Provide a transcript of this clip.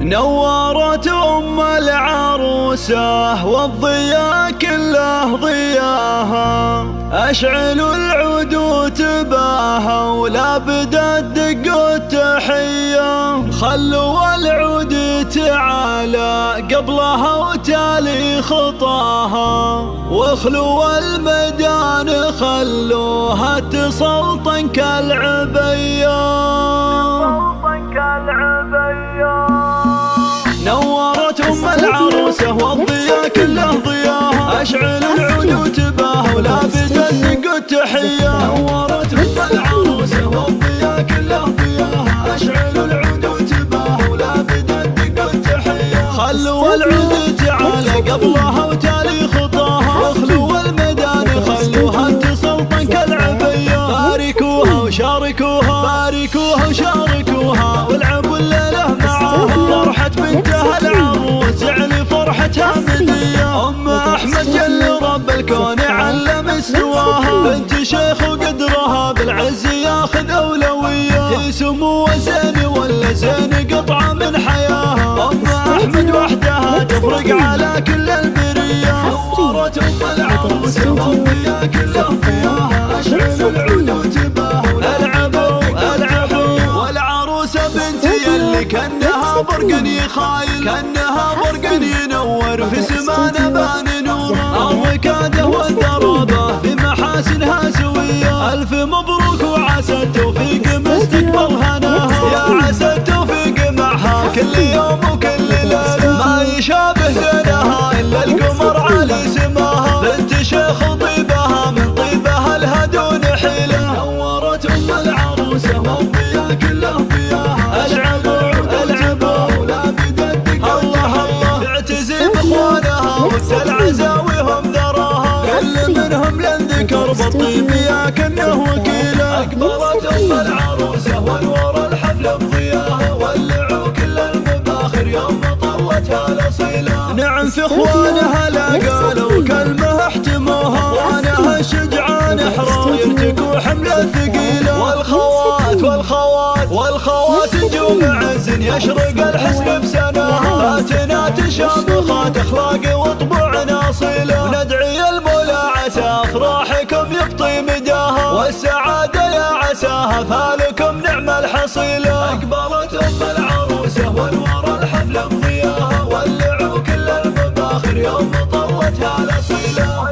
نورت العروسة والضياء كله ضياها، أشعلوا العود وتباها ولا بدأت دق التحية. خلوا العود تعالى قبلها وتالي خطاها، واخلوا الميدان خلوها تسلطن كالعبية. نورت العروسة والضياء كله ضياها، أشعل العود وتباها ولا بدأت دق التحية. نورت العروسة والضياء كله ضياها، أشعل العود وتباها ولا بدأت دق التحية. خلوا العود تعالى قبلها وتالي خطاها، واخلوا الميدان خلوها تسلطن كالعبية. باركوها وشاركوها، باركوها وشاركوها، والعبوا الليلة معاها. فرحة بنتها العروس يعني فرحتها مدية. أم أحمد جل رب الكون علم استواها، بنت شيخ وقدرها بالعز ياخذ أولوية. هي سمو زين ولا زين قطعة من حياها، أم أحمد وحدها تفرق على كل البرية. نورت العروسة والضياء كله ضياها، أشعل العود وتباها العبوا العبوا. والعروسة بنتي اللي كأنها برق يخايل، كأنها برق ينور في سمانه بان نوره. الركاده والدرابه في محاسنها سويه، ألف مبروك وعسى التوفيق مستقبل هناها. يا عسى التوفيق معها كل يوم وكل ليله، ما يشابه زينها إلا القمر علي سماها. بنت شيخ طيبها من طيبها لها دون حيله. نورت العروسة والضياء كله ضياها، ألعبوا ألعبوا ولا بدت دق الله الله. اعتزي بإخوانها والعزاويهم ذراها، كل منهم لن ذكر بالطيب يا كنه وكيله. أقبلت العروسة ونور الحفل بضياها، ولعوا كل المباخر يوم طلتها الأصيلة. نعم في إخوانها لا قالوا كلمة احتموها، وأنا الشجعان حرار يرتكوا حملة ثقيلة. والخوات نجوم عز يشرق الحسن بسناها، فاتنا تشامخات أخلاق وطبوعنا أصيلة. وندعي المولى عسى أفراحكم يبطي مداها، والسعادة يا عساها فالكم نعم الحصيلة. أقبلت العروسة ونور الحفل بضياها، ولعوا كل المباخر يوم طلتها الأصيلة.